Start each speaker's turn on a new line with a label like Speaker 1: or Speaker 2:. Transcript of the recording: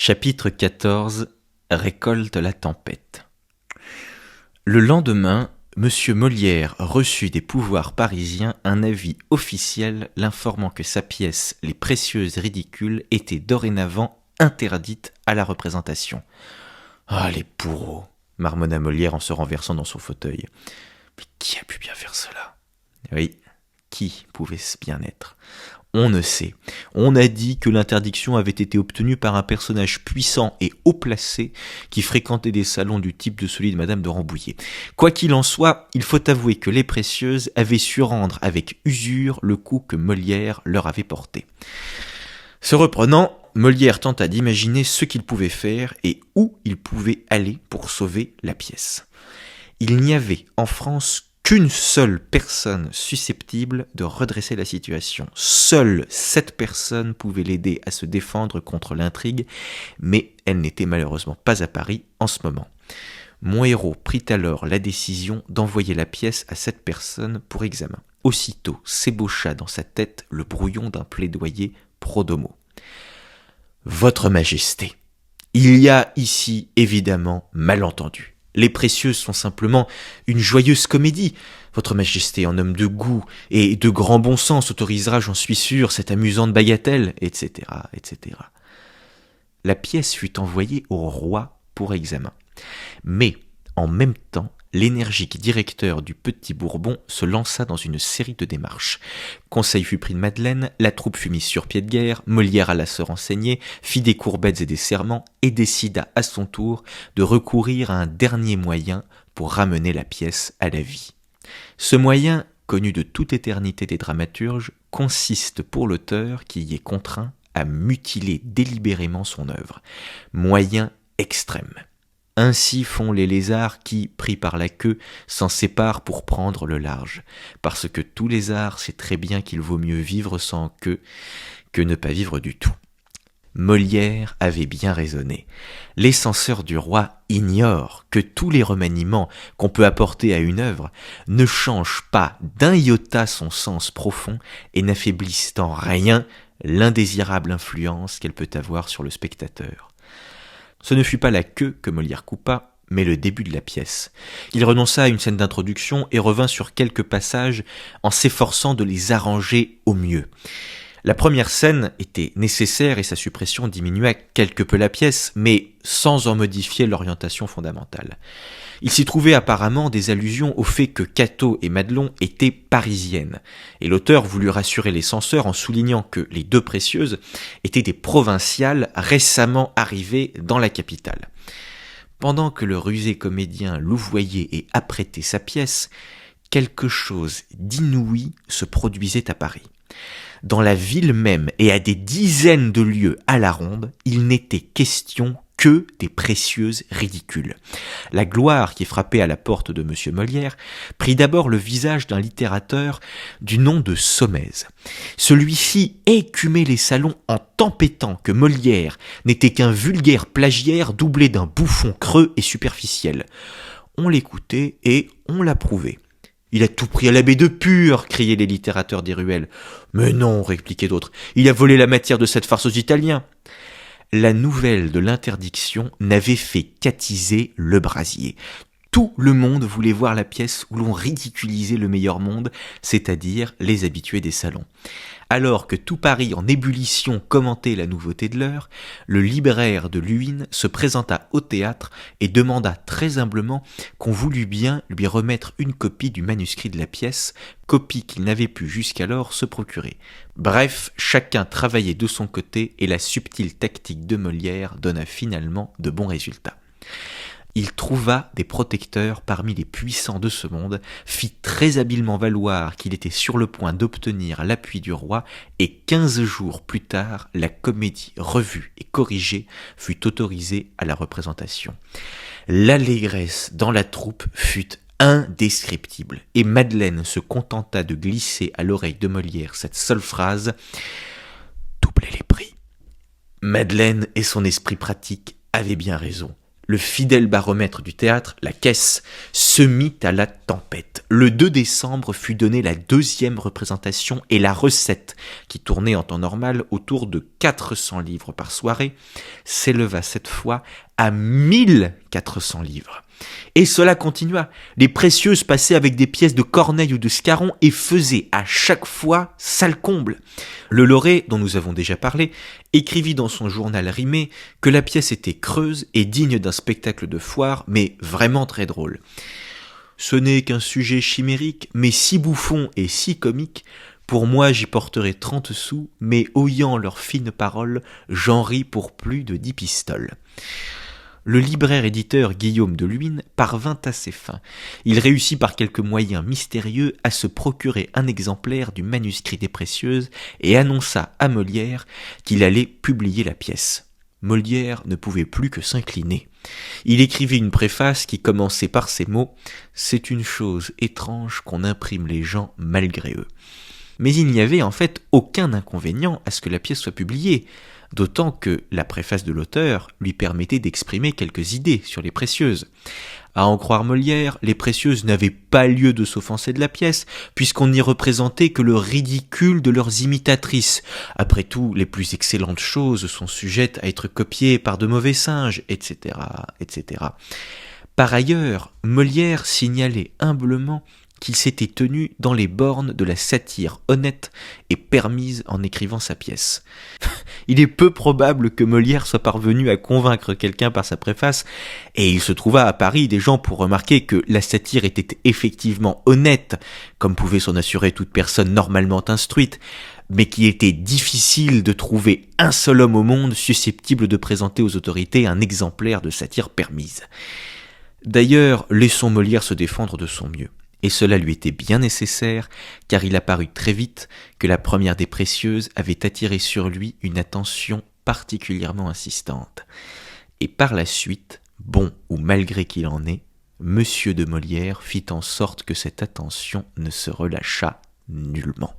Speaker 1: Chapitre 14. Récolte la tempête. Le lendemain, Monsieur Molière reçut des pouvoirs parisiens un avis officiel l'informant que sa pièce « Les précieuses ridicules » était dorénavant interdite à la représentation. « Ah, les bourreaux !» marmonna Molière en se renversant dans son fauteuil. « Mais qui a pu bien faire cela ?» Oui, qui pouvait-ce bien être ? On ne sait. On a dit que l'interdiction avait été obtenue par un personnage puissant et haut placé qui fréquentait des salons du type de celui de Madame de Rambouillet. Quoi qu'il en soit, il faut avouer que les précieuses avaient su rendre avec usure le coup que Molière leur avait porté. Se reprenant, Molière tenta d'imaginer ce qu'il pouvait faire et où il pouvait aller pour sauver la pièce. Il n'y avait en France qu'une seule personne susceptible de redresser la situation. Seule cette personne pouvait l'aider à se défendre contre l'intrigue, mais elle n'était malheureusement pas à Paris en ce moment. Mon héros prit alors la décision d'envoyer la pièce à cette personne pour examen. Aussitôt s'ébaucha dans sa tête le brouillon d'un plaidoyer pro domo. « Votre Majesté, il y a ici évidemment malentendu. Les précieuses sont simplement une joyeuse comédie. Votre Majesté, en homme de goût et de grand bon sens, autorisera, j'en suis sûr, cette amusante bagatelle, etc., etc. » La pièce fut envoyée au roi pour examen. Mais, en même temps, l'énergique directeur du Petit Bourbon se lança dans une série de démarches. Conseil fut pris de Madeleine, la troupe fut mise sur pied de guerre, Molière alla se renseigner, fit des courbettes et des serments et décida à son tour de recourir à un dernier moyen pour ramener la pièce à la vie. Ce moyen, connu de toute éternité des dramaturges, consiste pour l'auteur qui y est contraint à mutiler délibérément son œuvre. Moyen extrême. Ainsi font les lézards qui, pris par la queue, s'en séparent pour prendre le large. Parce que tout lézard sait très bien qu'il vaut mieux vivre sans queue que ne pas vivre du tout. Molière avait bien raisonné. Les censeurs du roi ignorent que tous les remaniements qu'on peut apporter à une œuvre ne changent pas d'un iota son sens profond et n'affaiblissent en rien l'indésirable influence qu'elle peut avoir sur le spectateur. Ce ne fut pas la queue que Molière coupa, mais le début de la pièce. Il renonça à une scène d'introduction et revint sur quelques passages en s'efforçant de les arranger au mieux. La première scène était nécessaire et sa suppression diminua quelque peu la pièce, mais sans en modifier l'orientation fondamentale. Il s'y trouvait apparemment des allusions au fait que Cato et Madelon étaient parisiennes, et l'auteur voulut rassurer les censeurs en soulignant que les deux précieuses étaient des provinciales récemment arrivées dans la capitale. Pendant que le rusé comédien louvoyait et apprêtait sa pièce, quelque chose d'inouï se produisait à Paris. Dans la ville même et à des dizaines de lieues à la ronde, il n'était question que des précieuses ridicules. La gloire qui frappait à la porte de M. Molière prit d'abord le visage d'un littérateur du nom de Saumaise. Celui-ci écumait les salons en tempêtant que Molière n'était qu'un vulgaire plagiaire doublé d'un bouffon creux et superficiel. On l'écoutait et on l'approuvait. « Il a tout pris à l'abbé de Pur !» criaient les littérateurs des ruelles. « Mais non !» répliquaient d'autres. « Il a volé la matière de cette farce aux Italiens !» La nouvelle de l'interdiction n'avait fait qu'attiser le brasier. Tout le monde voulait voir la pièce où l'on ridiculisait le meilleur monde, c'est-à-dire les habitués des salons. Alors que tout Paris en ébullition commentait la nouveauté de l'heure, le libraire de Luynes se présenta au théâtre et demanda très humblement qu'on voulût bien lui remettre une copie du manuscrit de la pièce, copie qu'il n'avait pu jusqu'alors se procurer. Bref, chacun travaillait de son côté et la subtile tactique de Molière donna finalement de bons résultats. Il trouva des protecteurs parmi les puissants de ce monde, fit très habilement valoir qu'il était sur le point d'obtenir l'appui du roi, et 15 jours plus tard, la comédie revue et corrigée fut autorisée à la représentation. L'allégresse dans la troupe fut indescriptible, et Madeleine se contenta de glisser à l'oreille de Molière cette seule phrase « Doublez les prix ». Madeleine et son esprit pratique avaient bien raison. Le fidèle baromètre du théâtre, la caisse, se mit à la tempête. Le 2 décembre fut donnée la 2e représentation et la recette, qui tournait en temps normal autour de 400 livres par soirée, s'éleva cette fois à 1400 livres. Et cela continua. Les précieuses passaient avec des pièces de Corneille ou de Scarron et faisaient à chaque fois salle comble. Le Lauré, dont nous avons déjà parlé, écrivit dans son journal rimé que la pièce était creuse et digne d'un spectacle de foire, mais vraiment très drôle. Ce n'est qu'un sujet chimérique, mais si bouffon et si comique, pour moi j'y porterai 30 sous, mais oyant leurs fines paroles, j'en ris pour plus de 10 pistoles. Le libraire-éditeur Guillaume de Luynes parvint à ses fins. Il réussit par quelques moyens mystérieux à se procurer un exemplaire du manuscrit des Précieuses et annonça à Molière qu'il allait publier la pièce. Molière ne pouvait plus que s'incliner. Il écrivit une préface qui commençait par ces mots « C'est une chose étrange qu'on imprime les gens malgré eux ». Mais il n'y avait en fait aucun inconvénient à ce que la pièce soit publiée, d'autant que la préface de l'auteur lui permettait d'exprimer quelques idées sur les Précieuses. À en croire Molière, les Précieuses n'avaient pas lieu de s'offenser de la pièce, puisqu'on n'y représentait que le ridicule de leurs imitatrices. Après tout, les plus excellentes choses sont sujettes à être copiées par de mauvais singes, etc., etc. Par ailleurs, Molière signalait humblement qu'il s'était tenu dans les bornes de la satire honnête et permise en écrivant sa pièce. Il est peu probable que Molière soit parvenu à convaincre quelqu'un par sa préface, et il se trouva à Paris des gens pour remarquer que la satire était effectivement honnête, comme pouvait s'en assurer toute personne normalement instruite, mais qu'il était difficile de trouver un seul homme au monde susceptible de présenter aux autorités un exemplaire de satire permise. D'ailleurs, laissons Molière se défendre de son mieux. Et cela lui était bien nécessaire, car il apparut très vite que la première des Précieuses avait attiré sur lui une attention particulièrement insistante. Et par la suite, bon ou malgré qu'il en est, Monsieur de Molière fit en sorte que cette attention ne se relâchât nullement.